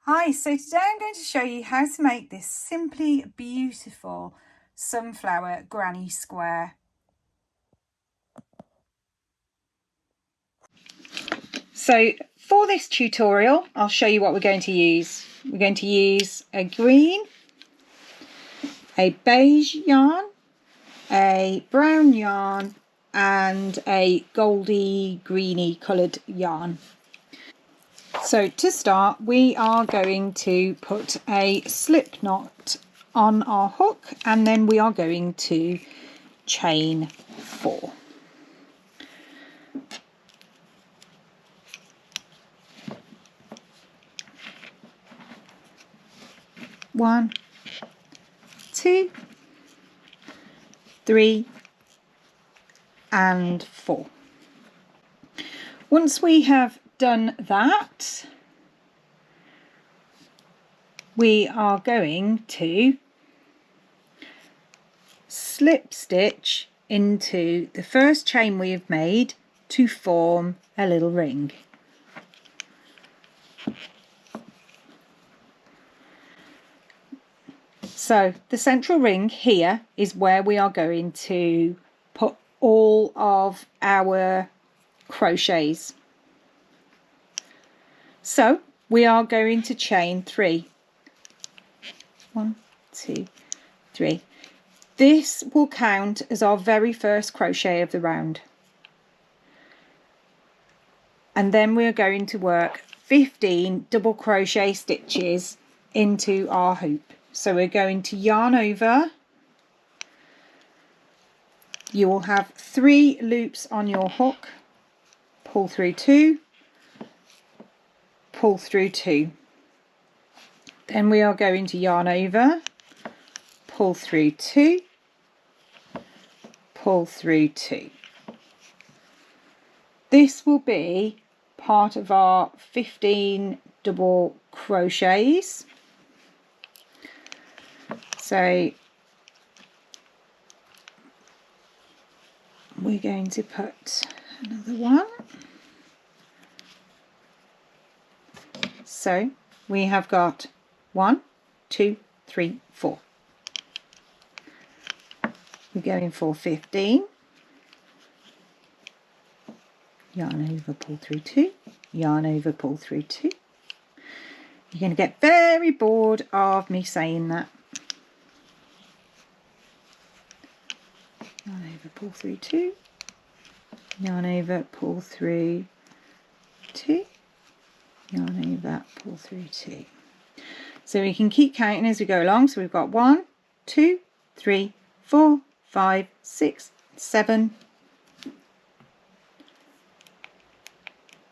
Hi, so today I'm going to show you how to make this simply beautiful sunflower granny square. So for this tutorial, I'll show you what we're going to use. We're going to use a green, a beige yarn, a brown yarn and a goldy greeny coloured yarn. So to start, we are going to put a slip knot on our hook and then we are going to chain 4. One, 2, 3 and 4. Once we have done that, we are going to slip stitch into the first chain we have made to form a little ring. So the central ring here is where we are going to put all of our crochets. So we are going to chain 3. 1, 2, 3. This will count as our very first crochet of the round. And then we're going to work 15 double crochet stitches into our hoop. So we're going to yarn over. You will have 3 loops on your hook, pull through 2, pull through 2. Then we are going to yarn over, pull through 2, pull through 2. This will be part of our 15 double crochets. So we're going to put another one. So we have got 1, 2, 3, 4. We're going for 15. Yarn over, pull through 2, yarn over, pull through 2. You're going to get very bored of me saying that. Yarn over, pull through 2, yarn over, pull through 2, yarn over, pull through 2. So we can keep counting as we go along. So we've got 1, 2, 3, 4, 5, 6, 7.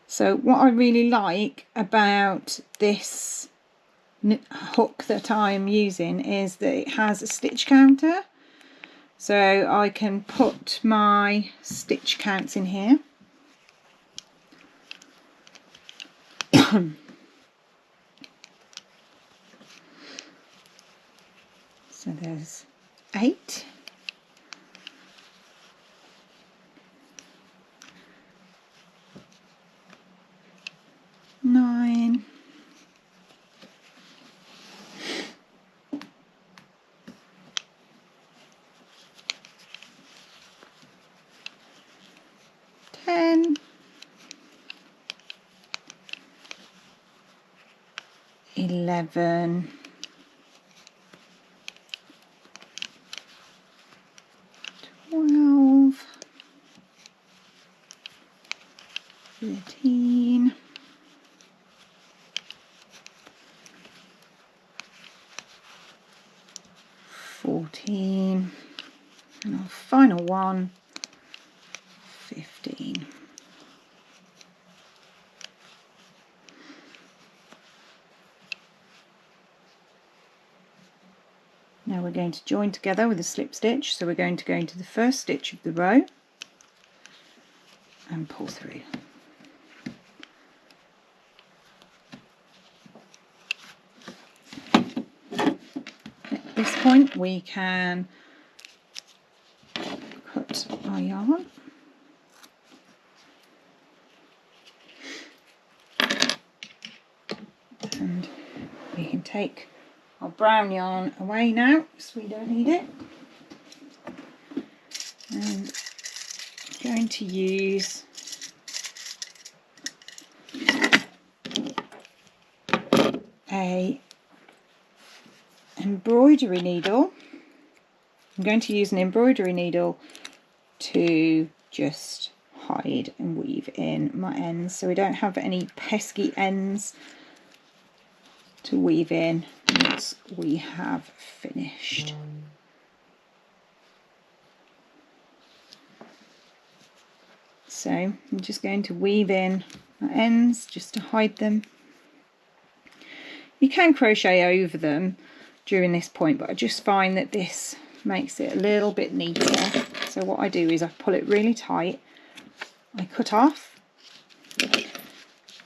So what I really like about this hook that I'm using is that it has a stitch counter. So I can put my stitch counts in here. So there's 8. 9. 10. 11. 12. 13. 14. And our final one, 15. Now we're going to join together with a slip stitch. So we're going to go into the first stitch of the row and pull through. At this point we can cut our yarn and We can take our brown yarn away now, so we don't need it. And I'm going to use a embroidery needle. I'm going to use an embroidery needle to just hide and weave in my ends, so we don't have any pesky ends to weave in once we have finished. So I'm just going to weave in my ends just to hide them. You can crochet over them during this point, but I just find that this makes it a little bit neater. So what I do is I pull it really tight, I cut off,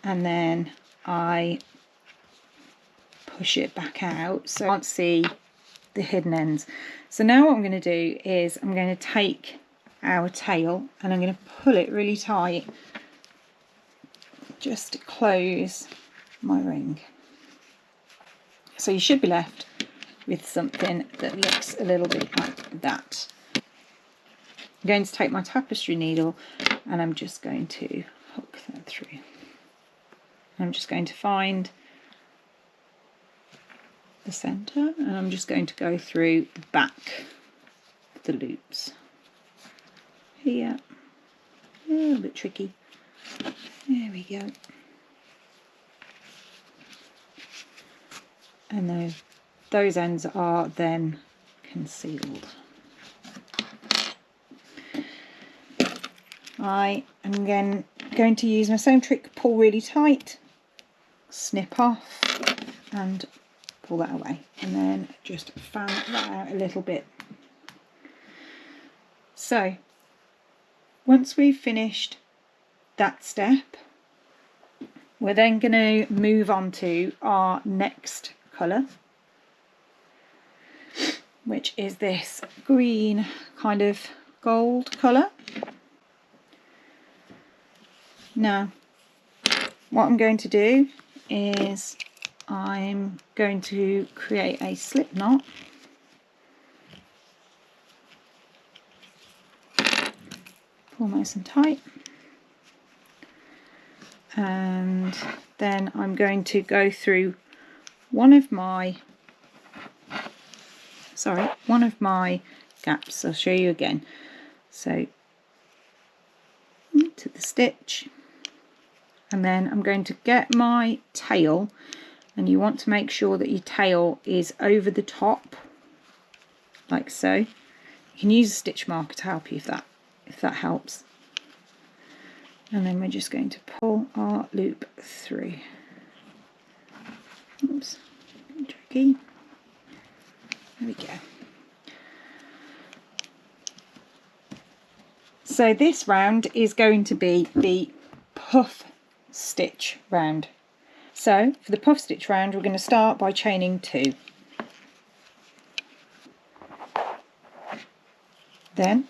and then I push it back out so I can't see the hidden ends. So now what I'm going to do is I'm going to take our tail and I'm going to pull it really tight just to close my ring. So you should be left with something that looks a little bit like that. I'm going to take my tapestry needle and I'm just going to hook that through. I'm just going to find the centre and I'm just going to go through the back of the loops. Here, a little bit tricky. There we go. And those ends are then concealed. I am again going to use my same trick, pull really tight, snip off and pull that away, and then just fan that out a little bit. So once we've finished that step, we're then going to move on to our next colour, which is this green kind of gold colour. Now what I'm going to do is I'm going to create a slip knot. Pull nice and tight, and then I'm going to go through one of my gaps. I'll show you again. So into the stitch, and then I'm going to get my tail, and you want to make sure that your tail is over the top like so. You can use a stitch marker to help you if that helps. And then we're just going to pull our loop through. Oops, tricky. There we go. So this round is going to be the puff stitch round. So for the puff stitch round, we're going to start by chaining 2. Then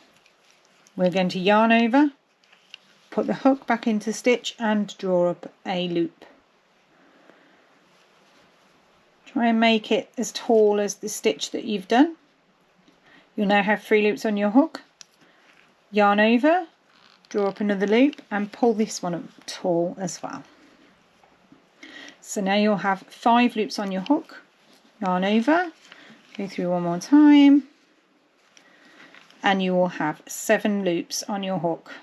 we're going to yarn over, put the hook back into stitch and draw up a loop. Try and make it as tall as the stitch that you've done. You'll now have 3 loops on your hook. Yarn over, draw up another loop and pull this one up tall as well. So now you'll have 5 loops on your hook. Yarn over, go through one more time, and you will have 7 loops on your hook.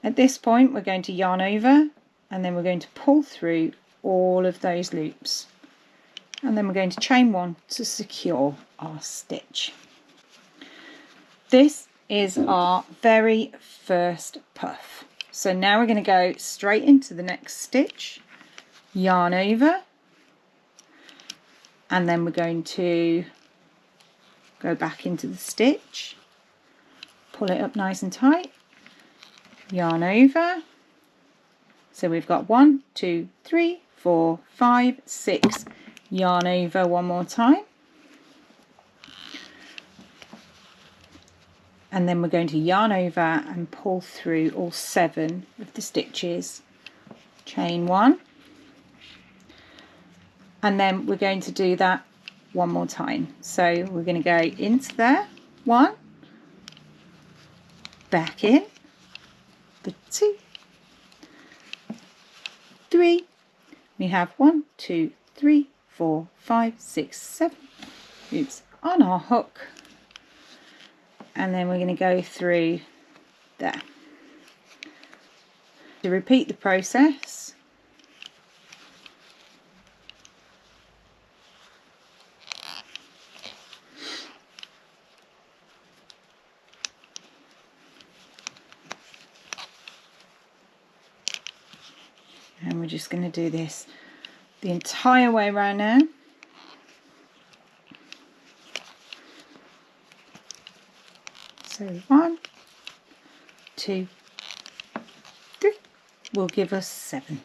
At this point we're going to yarn over, and then we're going to pull through all of those loops, and then we're going to chain 1 to secure our stitch. This is our very first puff. So now we're going to go straight into the next stitch, yarn over, and then we're going to go back into the stitch, pull it up nice and tight, yarn over. So we've got 1, 2, 3, 4, 5, 6, yarn over one more time, and then we're going to yarn over and pull through all 7 of the stitches, chain 1, and then we're going to do that one more time. So we're going to go into there, 1, back in, the 2, 3, we have 1, 2, 3, 4, 5, 6, 7, oops, on our hook, and then we're going to go through there. To repeat the process, and we're just going to do this the entire way around now. So 1, 2, 3 will give us 7.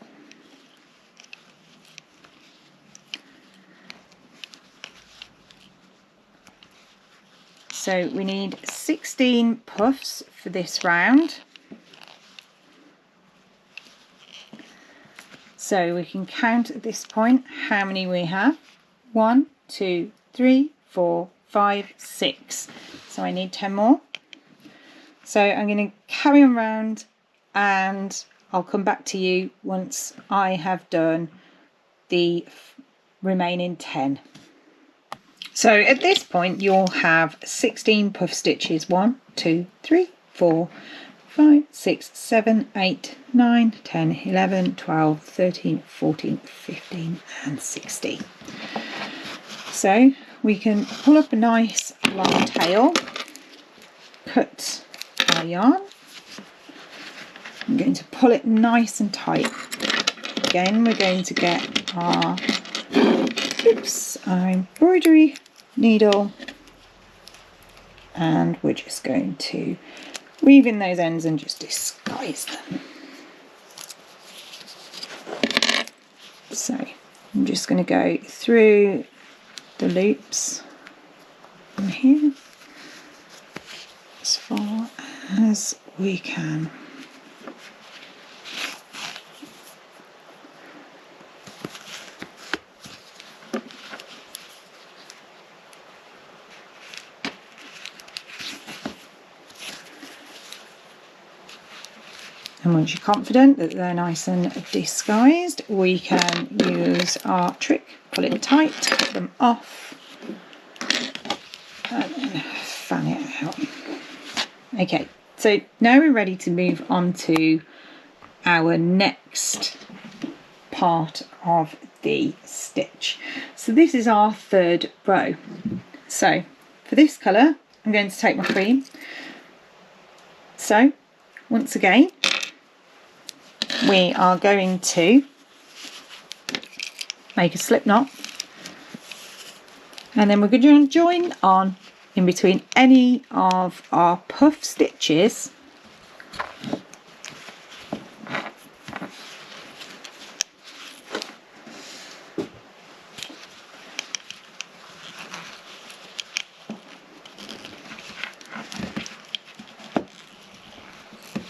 So we need 16 puffs for this round. So we can count at this point how many we have. 1, 2, 3, 4, 5, 6. So I need 10 more. So I'm going to carry on round and I'll come back to you once I have done the remaining 10. So at this point you'll have 16 puff stitches. 1, 2, 3, 4, 5, 6, 7, 8, 9, 10, 11, 12, 13, 14, 15 and 16. So we can pull up a nice long tail, cut our yarn. I'm going to pull it nice and tight. Again, we're going to get our embroidery needle, and we're just going to weave in those ends and just disguise them. So I'm just going to go through the loops from here as far as we can. And once you're confident that they're nice and disguised, we can use our trick, pull it tight, cut them off, and then fan it out. Okay, so now we're ready to move on to our next part of the stitch. So this is our 3rd row. So for this colour, I'm going to take my cream. So once again, we are going to make a slip knot, and then we're going to join on in between any of our puff stitches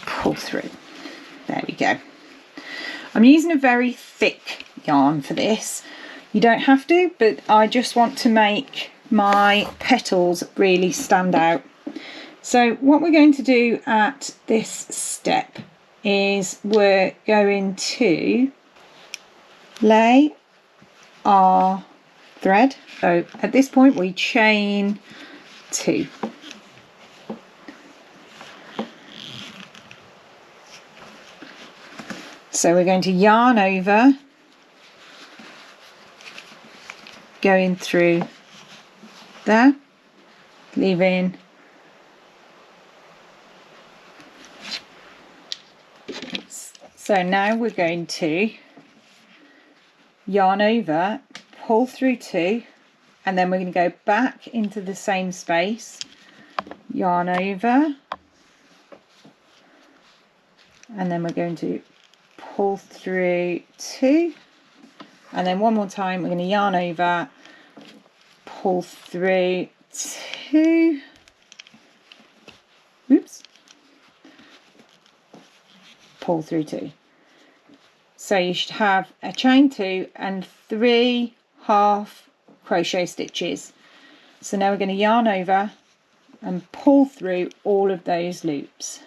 pull through. There we go. I'm using a very thick yarn for this. You don't have to, but I just want to make my petals really stand out. So what we're going to do at this step is we're going to lay our thread. So at this point we chain 2. So we're going to yarn over, going through there, leaving so now we're going to yarn over, pull through 2, and then we're going to go back into the same space, yarn over, and then we're going to pull through 2, and then one more time we're going to yarn over, pull through 2, oops, pull through 2. So you should have a chain 2 and 3 half crochet stitches. So now we're going to yarn over and pull through all of those loops.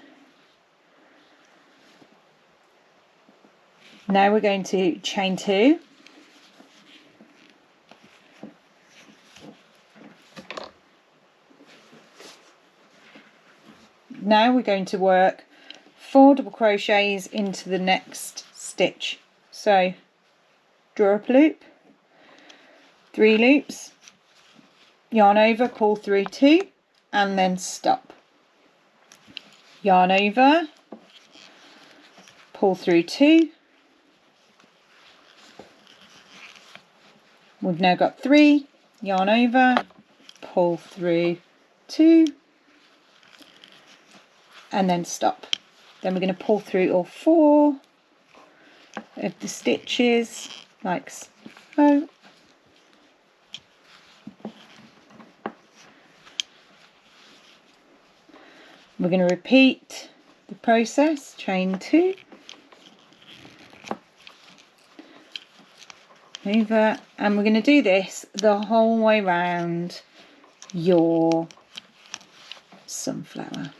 Now we're going to chain 2, now we're going to work 4 double crochets into the next stitch. So draw up a loop, 3 loops, yarn over, pull through 2 and then stop. Yarn over, pull through 2. We've now got 3, yarn over, pull through 2 and then stop. Then we're going to pull through all 4 of the stitches like so. We're going to repeat the process, chain 2, over, and we're going to do this the whole way round your sunflower.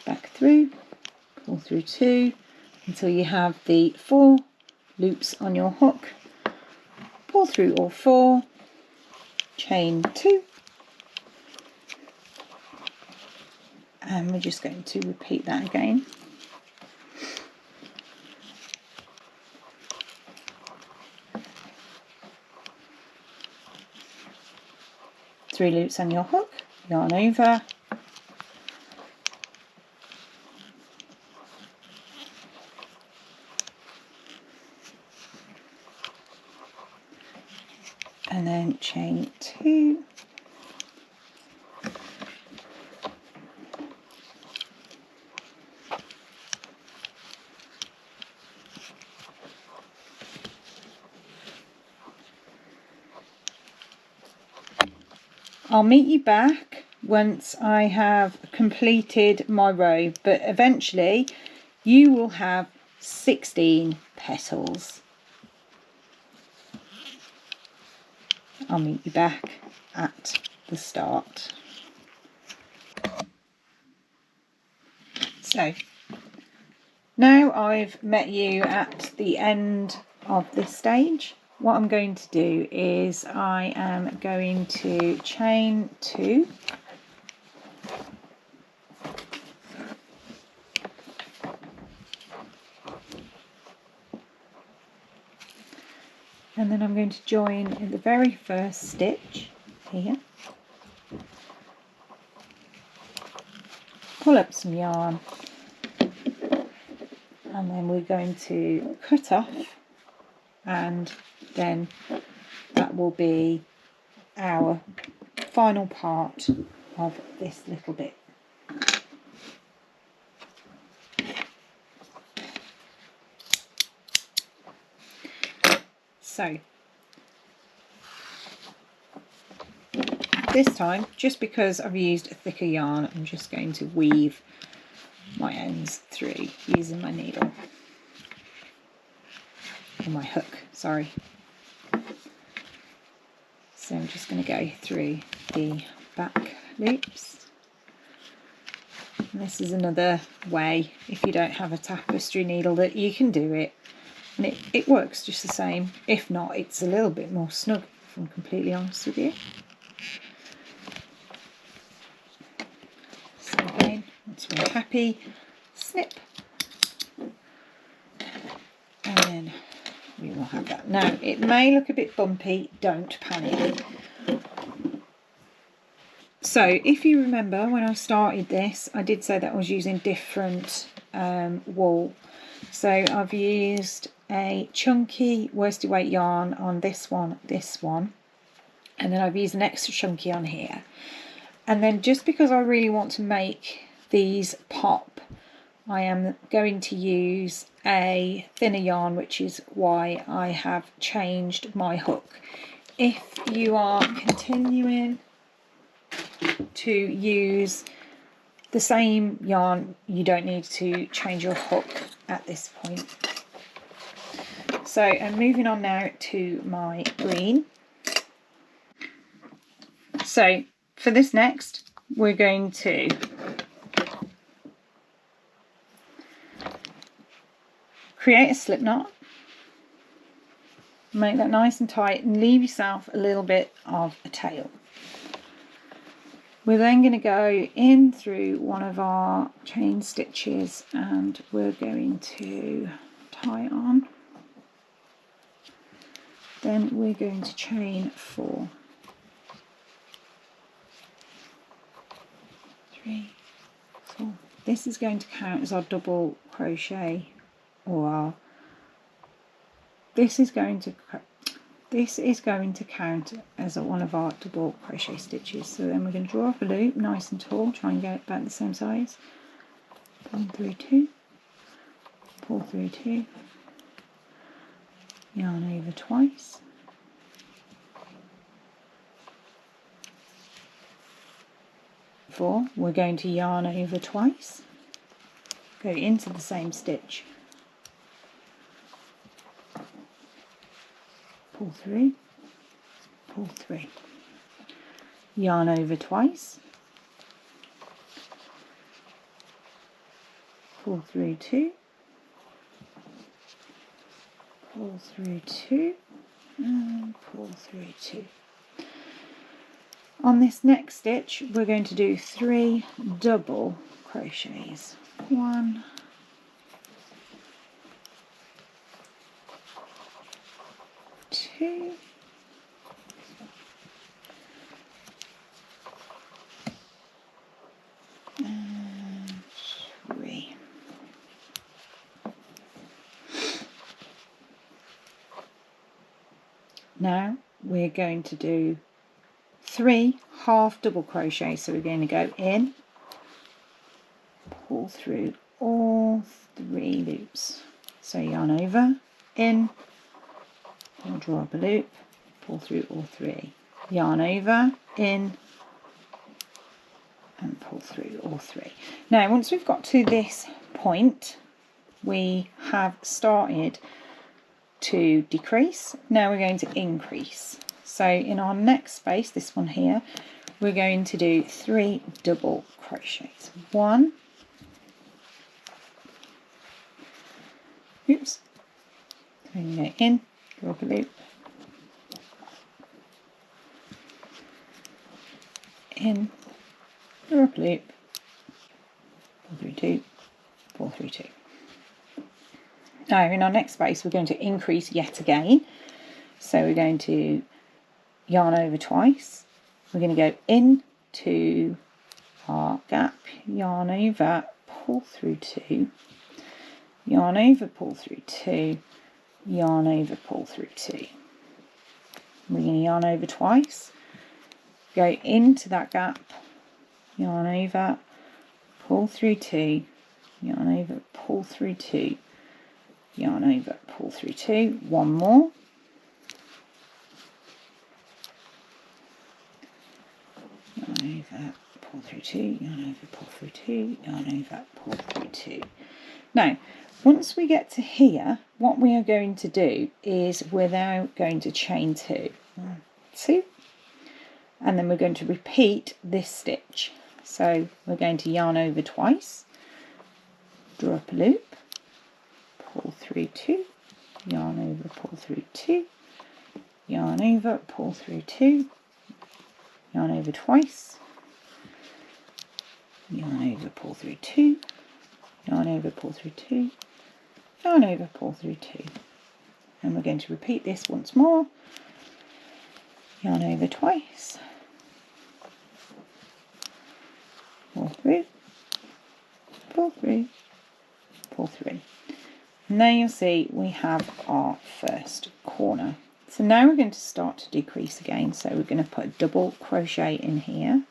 Back through, pull through 2 until you have the 4 loops on your hook, pull through all 4, chain 2, and we're just going to repeat that again. Three loops on your hook, yarn over, and then chain 2, I'll meet you back once I have completed my row, but eventually you will have 16 petals. I'll meet you back at the start. So now I've met you at the end of this stage. What I'm going to do is I am going to chain 2, and then I'm going to join in the very first stitch here, pull up some yarn, and then we're going to cut off, and then that will be our final part of this little bit. So this time, just because I've used a thicker yarn, I'm just going to weave my ends through using my needle, or my hook, sorry. So I'm just going to go through the back loops. And this is another way, if you don't have a tapestry needle, that you can do it, and it works just the same. If not, it's a little bit more snug, if I'm completely honest with you. So again, once we're happy, snip, and then we will have that. Now, it may look a bit bumpy, don't panic. So if you remember when I started this, I did say that I was using different wool. So I've used a chunky worsted weight yarn on this one, and then I've used an extra chunky on here. And then just because I really want to make these pop, I am going to use a thinner yarn, which is why I have changed my hook. If you are continuing to use the same yarn, you don't need to change your hook at this point. So I'm moving on now to my green. So for this next, we're going to create a slip knot, make that nice and tight, and leave yourself a little bit of a tail. We're then going to go in through one of our chain stitches and we're going to tie it on. Then we're going to chain 4, 3, 4. This is going to count as our double crochet, or this is going to count as one of our double crochet stitches. So then we're going to draw up a loop nice and tall, try and get it about the same size. Pull through 2, pull through 2, yarn over twice, we're going to yarn over twice, go into the same stitch, pull through, pull through, yarn over twice, pull through 2, pull through 2, and pull through 2. On this next stitch we're going to do 3 double crochets. 1, 2, and 3. Now we're going to do 3 half double crochets. So we're going to go in, pull through all 3 loops. So yarn over, in, we'll draw up a loop, pull through all 3, yarn over, in, and pull through all 3. Now once we've got to this point, we have started to decrease. Now we're going to increase. So in our next space, this one here, we're going to do 3 double crochets. 1, oops, then go in, draw up a loop, in, draw up a loop, pull through 2, pull through 2. Now in our next space we're going to increase yet again. So we're going to yarn over twice, we're going to go into our gap, yarn over, pull through 2, yarn over, pull through 2, yarn over, pull through 2. We're going to yarn over twice, go into that gap, yarn over, pull through 2, yarn over, pull through 2, yarn over, pull through 2, one more, yarn over, pull through 2, yarn over, pull through 2, yarn over, pull through 2. Now once we get to here, what we are going to do is we're now going to chain 2, 1, 2, and then we're going to repeat this stitch. So we're going to yarn over twice, draw up a loop, pull through 2, yarn over, pull through 2, yarn over, pull through 2, yarn over twice, yarn over, pull through 2, yarn over, pull through 2, yarn over, pull through 2. And we're going to repeat this once more, yarn over twice, pull through, pull through, pull through. And there you'll see we have our first corner. So now we're going to start to decrease again. So we're going to put a double crochet in here.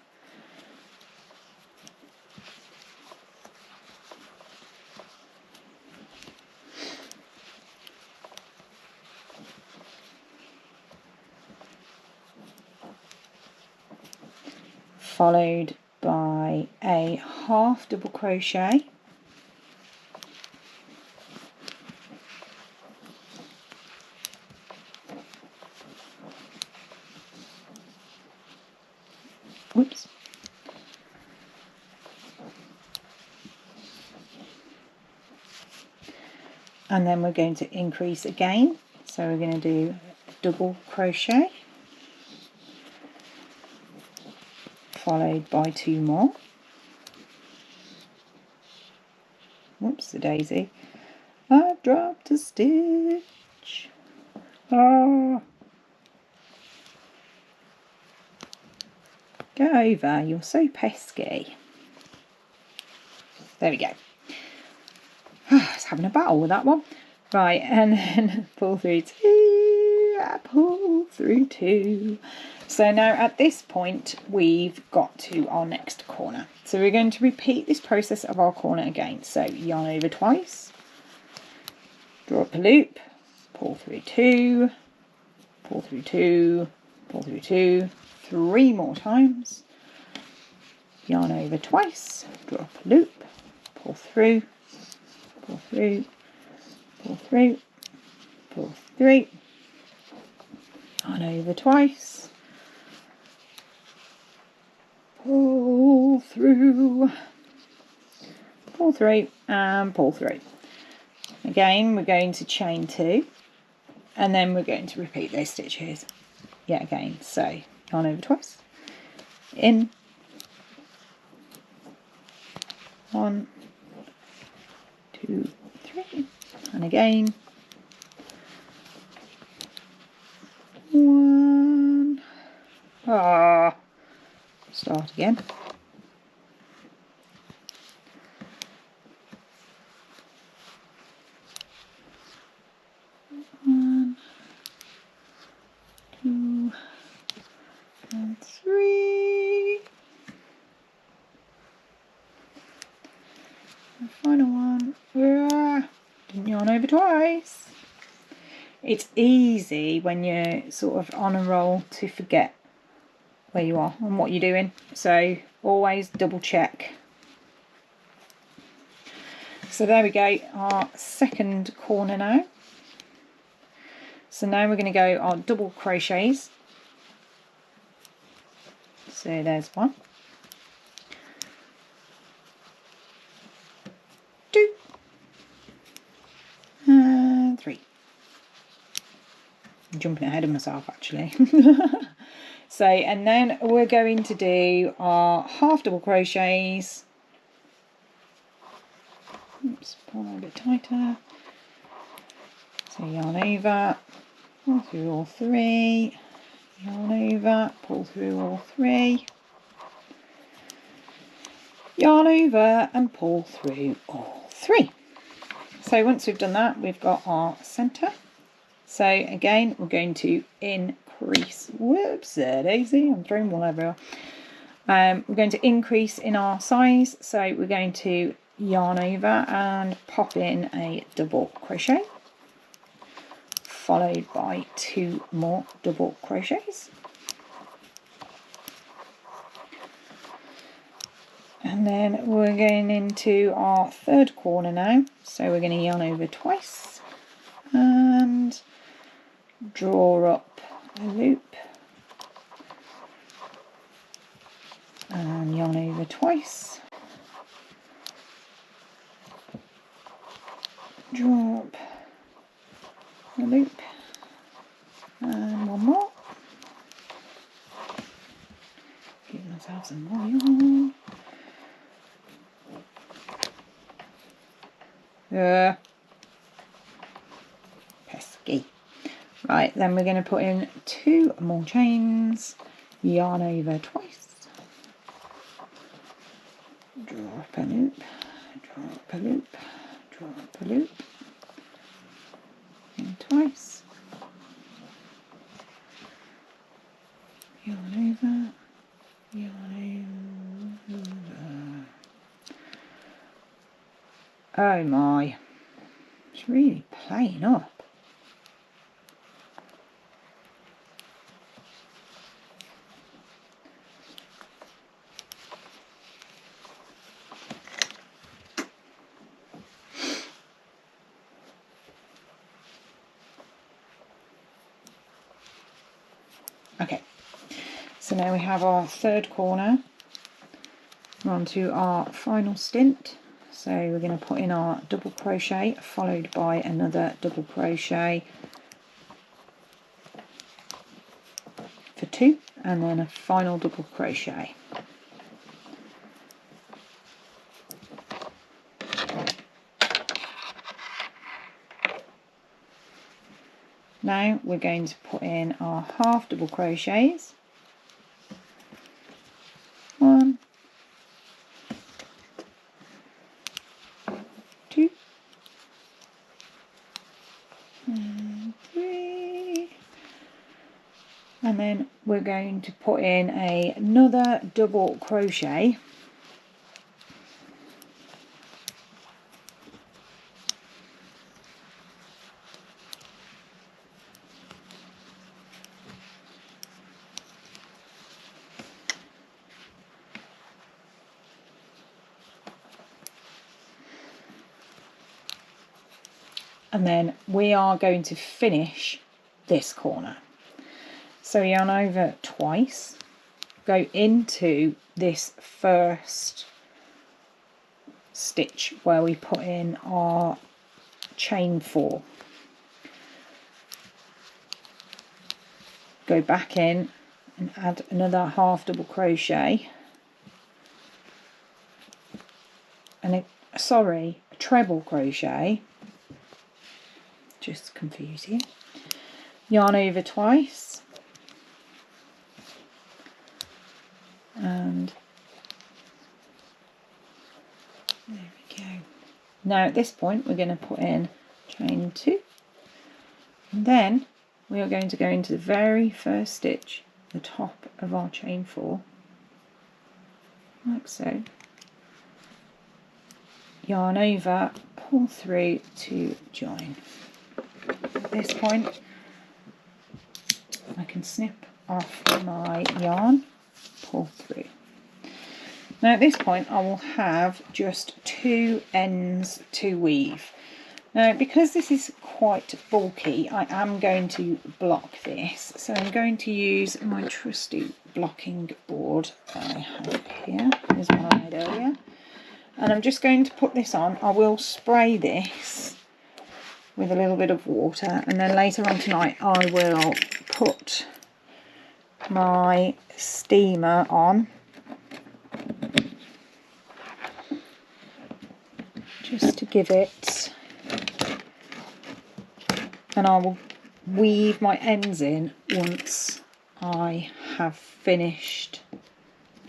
Followed by a half double crochet, Whoops. And then we're going to increase again. So we're going to do a double crochet, followed by 2 more. Whoops, the daisy. I've dropped a stitch. Oh. Go over, you're so pesky. There we go. I was having a battle with that one. Right, and then pull through 2, pull through 2. So now at this point we've got to our next corner. So we're going to repeat this process of our corner again. So yarn over twice, draw up a loop, pull through 2, pull through 2, pull through 2, 3 more times, yarn over twice, draw up a loop, pull through, pull through, pull through, pull through, yarn over twice, pull through, and pull through. Again, we're going to chain 2, and then we're going to repeat those stitches yet again. So yarn over twice, in, 1, 2, 3, and again, 1, start again, 1, 2, and 3, and final one, didn't yarn over twice. It's easy when you're sort of on a roll to forget where you are and what you're doing, so always double check. So there we go, our second corner now. So now we're going to go our double crochets. So there's 1, 2, and 3. I'm jumping ahead of myself actually. So, and then we're going to do our half double crochets. Oops, pull that a bit tighter. So yarn over, pull through all 3, yarn over, pull through all 3, yarn over and pull through all 3. So once we've done that, we've got our centre. So again, we're going to increase, whoops, there daisy, I'm throwing one everywhere. We're going to increase in our size, so we're going to yarn over and pop in a double crochet, followed by 2 more double crochets. And then we're going into our third corner now, so we're going to yarn over twice and draw up a loop and yarn over twice, draw up a loop and 1 more, give myself some more yarn. Pesky. Right, then we're going to put in 2 more chains, yarn over twice, draw up a loop, draw up a loop, draw up a loop, and twice, yarn over, yarn over. Oh my, it's really playing up. Okay, So now we have our third corner. We're on to our final stint. So we're going to put in our double crochet followed by another double crochet for 2 and then a final double crochet. Now we're going to put in our half double crochets. 1, 2 and 3, and then we're going to put in another double crochet and then we are going to finish this corner. So yarn over twice, go into this first stitch where we put in our chain 4. Go back in and add another half double crochet and a treble crochet, just confuse you. Yarn over twice and there we go. Now at this point we're going to put in chain 2 and then we are going to go into the very first stitch, the top of our chain 4, like so. Yarn over, pull through to join. At this point I can snip off my yarn, pull through. Now at this point I will have just 2 ends to weave. Now because this is quite bulky I am going to block this, so I'm going to use my trusty blocking board that I have here. Here's one I made earlier. And I'm just going to put this on. I will spray this with a little bit of water and then later on tonight I will put my steamer on just to give it, and I will weave my ends in once I have finished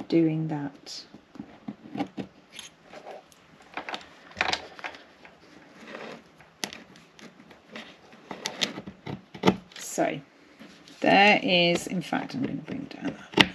doing that. So there is, in fact I'm going to bring down that.